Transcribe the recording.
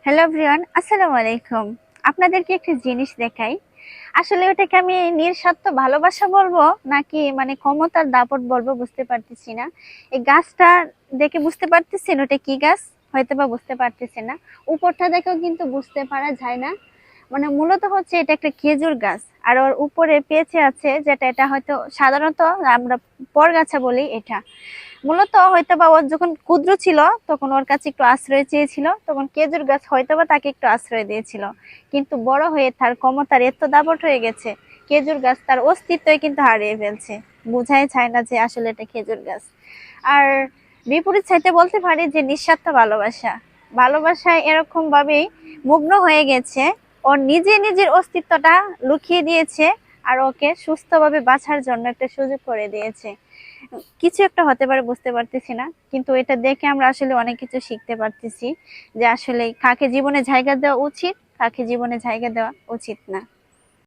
Hello everyone, আসসালামু আলাইকুম। আপনাদেরকে একটা জিনিস দেখাই। আসলে ওটাকে আমি নিঃস্বার্থ ভালোবাসা বলবো নাকি মানে ক্ষমতার দাপট বলবো বুঝতে পারতেছি না। এই গাছটা দেখে বুঝতে পারতেছেন ওটা কি গাছ? হয়তো বা বুঝতে পারতেছেন না। উপরটা দেখেও কিন্তু বুঝতে পারা যায় না। মানে মূলত হচ্ছে এটা একটা খেজুর গাছ। আর ওর উপরে পেঁচে আছে, যেটা এটা হয়তো সাধারণত আমরা পরগাছা বলি এটা। মূলত হয়তোবা ওর যখন ক্ষুদ্র ছিল তখন ওর কাছে একটু আশ্রয় চেয়েছিল, তখন খেজুর গাছ হয়তোবা তাকে একটু আশ্রয় দিয়েছিল। কিন্তু বড় হয়ে তার ক্ষমতার এত দাপট হয়ে গেছে, খেজুর গাছ তার অস্তিত্বই কিন্তু হারিয়ে ফেলছে। বোঝাই যায় না যে আসলে এটা খেজুর গাছ। আর বিপরীত চাইতে বলতে পারি যে নিঃস্বার্থ ভালোবাসা। ভালোবাসায় এরকম ভাবেই মগ্ন হয়ে গেছে, ওর নিজে নিজের অস্তিত্বটা লুকিয়ে দিয়েছে, আর ওকে সুস্থভাবে বাঁচার জন্য একটা সুযোগ করে দিয়েছে। কিছু একটা হতে পারে, বুঝতে পারতেছি না, কিন্তু এটা দেখে আমরা আসলে অনেক কিছু শিখতে পারতেছি যে আসলে কাকে জীবনে জায়গা দেওয়া উচিত, কাকে জীবনে জায়গা দেওয়া উচিত না।